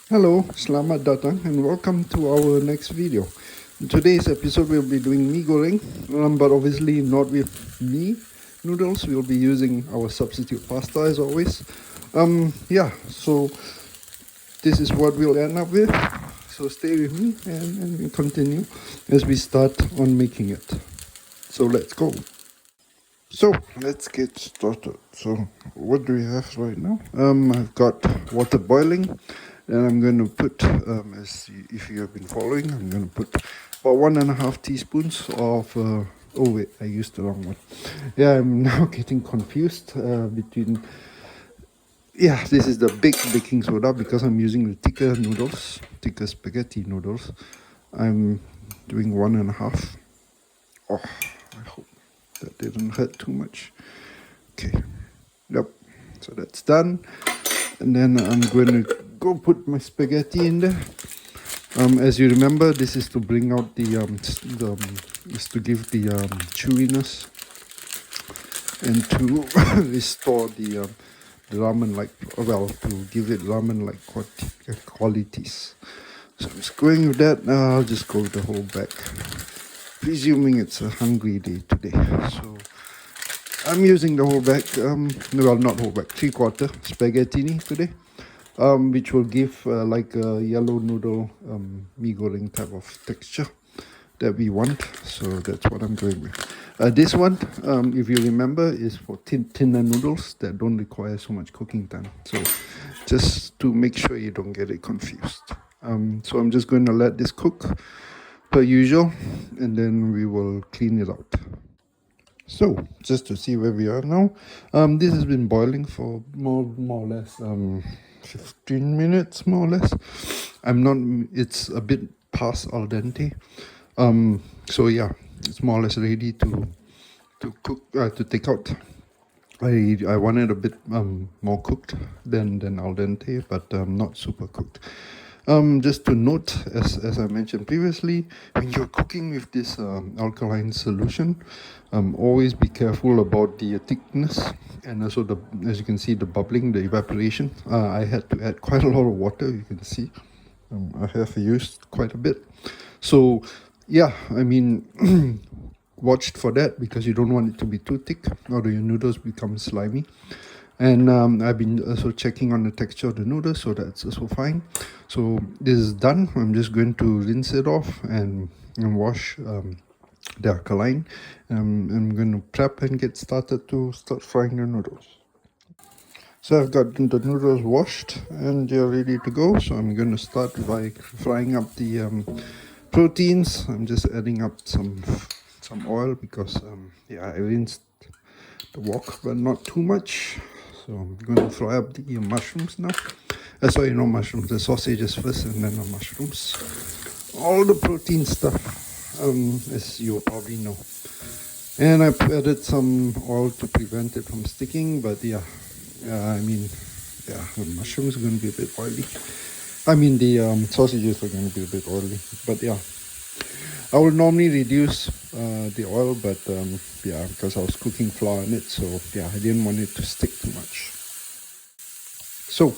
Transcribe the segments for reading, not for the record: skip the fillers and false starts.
Hello, selamat datang and welcome to our next video. In today's episode we'll be doing mee goreng, but obviously not with mee noodles. We'll be using our substitute pasta as always. So this is what we'll end up with. So stay with me and we continue as we start on making it. So let's go. So let's get started. So what do we have right now? I've got water boiling, and I'm going to put, if you have been following, I'm going to put about 1.5 teaspoons of. Oh wait, I used the wrong one. Yeah, I'm now getting confused between. Yeah, this is the big baking soda because I'm using the thicker spaghetti noodles. I'm doing 1.5. Oh, I hope that didn't hurt too much. Okay, yep, so that's done. And then I'm going to go put my spaghetti in there. As you remember, this is to bring out is to give the chewiness and to restore the ramen-like, to give it ramen-like qualities. So I'm just going with that. I'll just go with the whole bag, presuming it's a hungry day today. So I'm using the whole bag, not whole bag, 3/4 spaghetti today, which will give like a yellow noodle mee goreng type of texture that we want. So that's what I'm going with. This one, if you remember, is for thinner noodles that don't require so much cooking time. So just to make sure you don't get it confused. So I'm just going to let this cook per usual, and then we will clean it out. So, just to see where we are now, this has been boiling for more or less 15 minutes, more or less. It's a bit past al dente. So yeah, it's more or less ready to cook, to take out. I want it a bit more cooked than al dente, but not super cooked. Just to note, as I mentioned previously, when you're cooking with this alkaline solution, always be careful about the thickness and also as you can see, the bubbling, the evaporation. I had to add quite a lot of water. You can see I have used quite a bit. So yeah, I mean, watch for that because you don't want it to be too thick or your noodles become slimy. And I've been also checking on the texture of the noodles, so that's also fine. So this is done. I'm just going to rinse it off and wash the alkaline. I'm going to prep and get started to start frying the noodles. So I've got the noodles washed and they're ready to go. So I'm going to start by frying up the proteins. I'm just adding up some oil because I rinsed the wok, but not too much. So I'm going to fry up the mushrooms now. Sorry, no mushrooms, the sausages first and then the mushrooms. All the protein stuff, as you probably know. And I've added some oil to prevent it from sticking, but the mushrooms are going to be a bit oily. The sausages are going to be a bit oily, but yeah. I will normally reduce the oil, but because I was cooking flour in it, so I didn't want it to stick too much. So,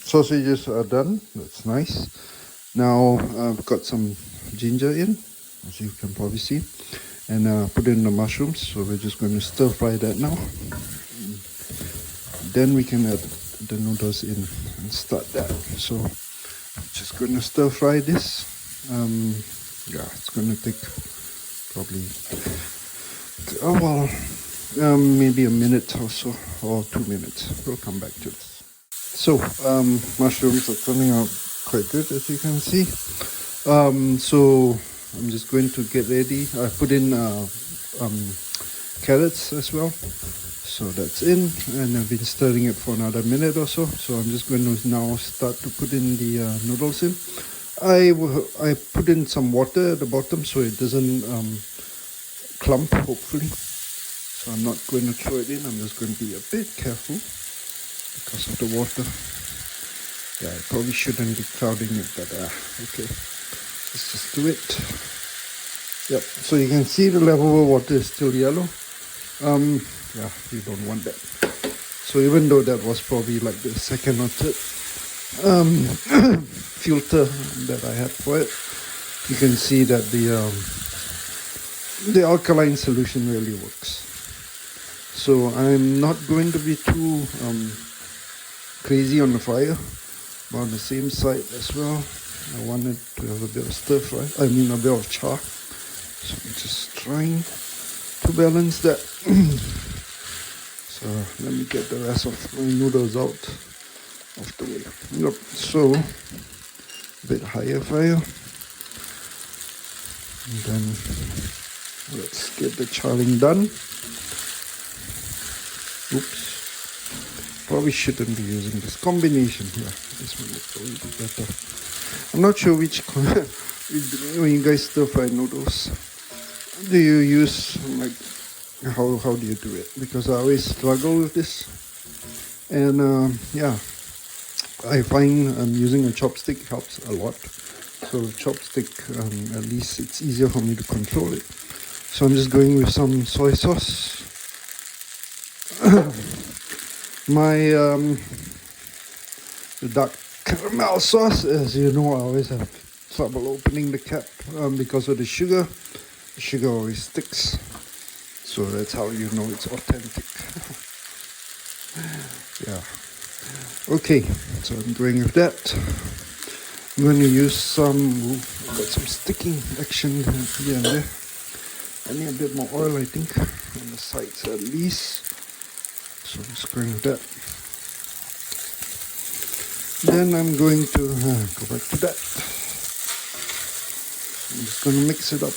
sausages are done. That's nice. Now I've got some ginger in, as you can probably see, and put in the mushrooms. So we're just going to stir fry that now. Then we can add the noodles in and start that. So I'm just going to stir fry this. It's going to take probably maybe a minute or so, or 2 minutes. We'll come back to this. So mushrooms are turning out quite good, as you can see. So I'm just going to get ready. I put in carrots as well. So that's in, and I've been stirring it for another minute or so. So I'm just going to now start to put in the noodles in. I put in some water at the bottom so it doesn't clump, hopefully. So I'm not going to throw it in. I'm just going to be a bit careful because of the water. Yeah, I probably shouldn't be crowding it, but okay. Let's just do it. Yep, so you can see the level of water is still yellow. You don't want that. So even though that was probably like the second or third filter that I had for it, you can see that the alkaline solution really works. So I'm not going to be too crazy on the fire, but on the same side as well, I wanted to have a bit of stir fry, a bit of char. So I'm just trying to balance that. So let me get the rest of my noodles out of the way. Yep, so a bit higher fire. And then let's get the charring done. Oops. Probably shouldn't be using this combination here. This one looks a little better. I'm not sure which when you guys stir fry noodles, do you use like how do you do it? Because I always struggle with this, and yeah, I find using a chopstick helps a lot. So chopstick, at least it's easier for me to control it. So I'm just going with some soy sauce. My the dark caramel sauce, as you know, I always have trouble opening the cap because of the sugar. The sugar always sticks, so that's how you know it's authentic. Yeah. Okay, so I'm going with that. I'm going to use some. I've got some sticking action here and there. I need a bit more oil, I think, on the sides at least. So I'm just going with that. Then I'm going to go back to that. I'm just going to mix it up.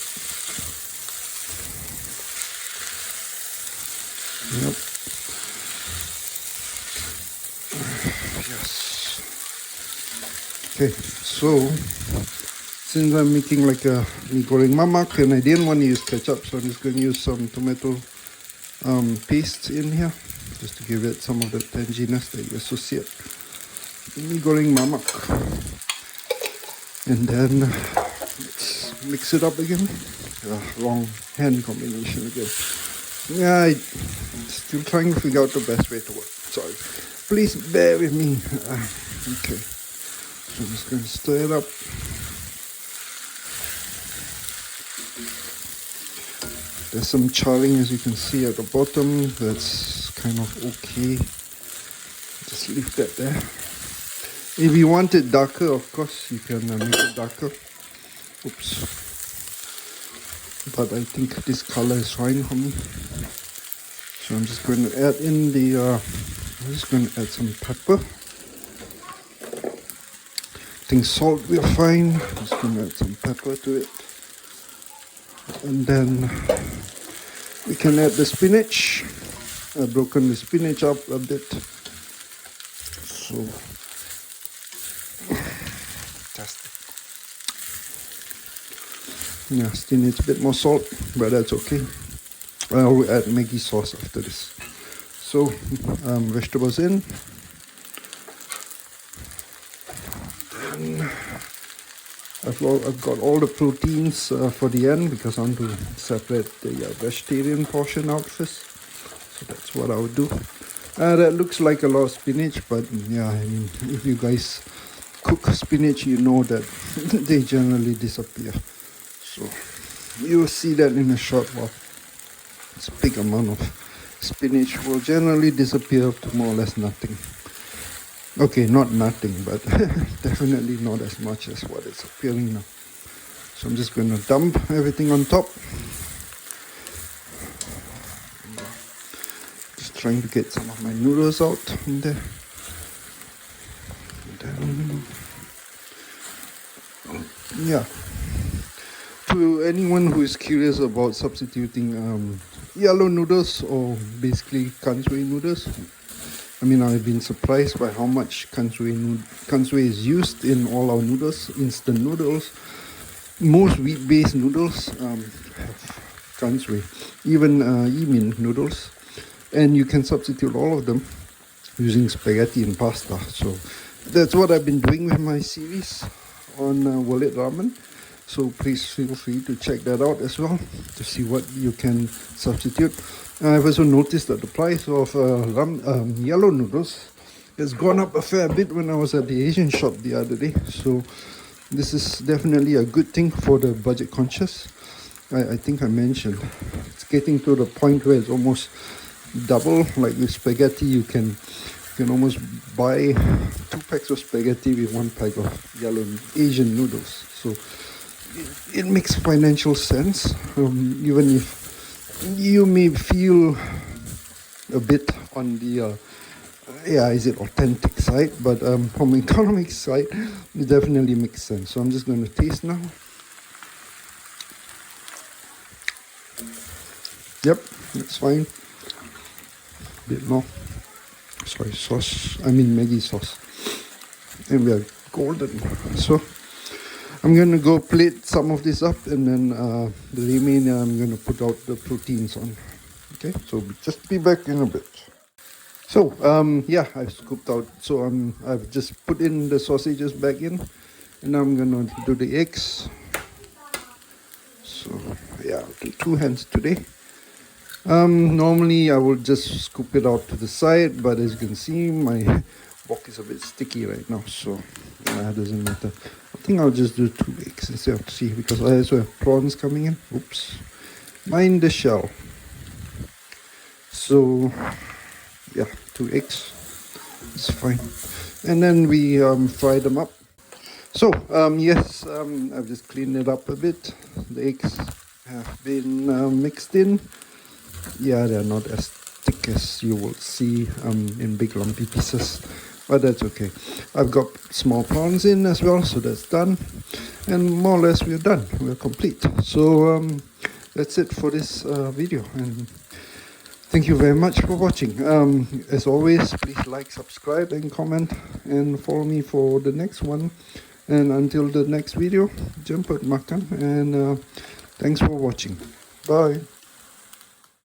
Yep. Yes. Okay, so since I'm making like a mee goreng mamak and I didn't want to use ketchup, so I'm just going to use some tomato paste in here, just to give it some of the tanginess that you associate mee goreng mamak. And then let's mix it up again. Wrong hand combination again. Yeah, I'm still trying to figure out the best way to work. Sorry. Please bear with me. Okay. So I'm just going to stir it up. There's some charring, as you can see at the bottom. That's kind of okay. Just leave that there. If you want it darker, of course, you can make it darker. Oops. But I think this color is fine for me. So I'm just going to add in I'm just going to add some pepper. I think salt will be fine. I'm just going to add some pepper to it. And then we can add the spinach. I've broken the spinach up a bit. So, fantastic. Yeah, still needs a bit more salt, but that's okay. I'll add Maggi sauce after this. So, vegetables in. Then I've got all the proteins for the end because I want to separate the vegetarian portion out first. So that's what I would do. That looks like a lot of spinach, but yeah, I mean, if you guys cook spinach, you know that they generally disappear. So you will see that in a short while. It's a big amount of spinach will generally disappear to more or less nothing. Okay, not nothing, but definitely not as much as what it's appearing now. So I'm just going to dump everything on top. Just trying to get some of my noodles out in there. And then, yeah. To anyone who is curious about substituting yellow noodles or basically kansui noodles, I mean, I've been surprised by how much kansui is used in all our noodles, instant noodles. Most wheat-based noodles have kansui, even yimin noodles. And you can substitute all of them using spaghetti and pasta. So that's what I've been doing with my series on Wallet Ramen. So please feel free to check that out as well to see what you can substitute. I've also noticed that the price of yellow noodles It's gone up a fair bit when I was at the Asian shop the other day. So this is definitely a good thing for the budget conscious. I think I mentioned it's getting to the point where it's almost double. Like with spaghetti, you can almost buy 2 packs of spaghetti with 1 pack of yellow Asian noodles. So it makes financial sense, even if you may feel a bit on the is it authentic side, but from economic side, it definitely makes sense. So I'm just going to taste now. Yep, that's fine. Bit more soy sauce, Maggi sauce, and we are golden. So I'm gonna go plate some of this up, and then the remainder I'm gonna put out the proteins on. Okay, so just be back in a bit. So I've scooped out. So I've just put in the sausages back in, and now I'm gonna do the eggs. So I'll do 2 hands today. Normally I would just scoop it out to the side, but as you can see, my wok is a bit sticky right now, so it doesn't matter. I think I'll just do 2 eggs instead of 3, because I also have prawns coming in. Oops, mind the shell. So 2 eggs is fine, and then we fry them up. So I've just cleaned it up a bit. The eggs have been mixed in. They're not as thick as you will see in big lumpy pieces, but that's okay. I've got small prawns in as well, so that's done, and more or less we're done. We're complete. So that's it for this video, and thank you very much for watching. As always, please like, subscribe, and comment, and follow me for the next one. And until the next video, jemput makan, and thanks for watching. Bye.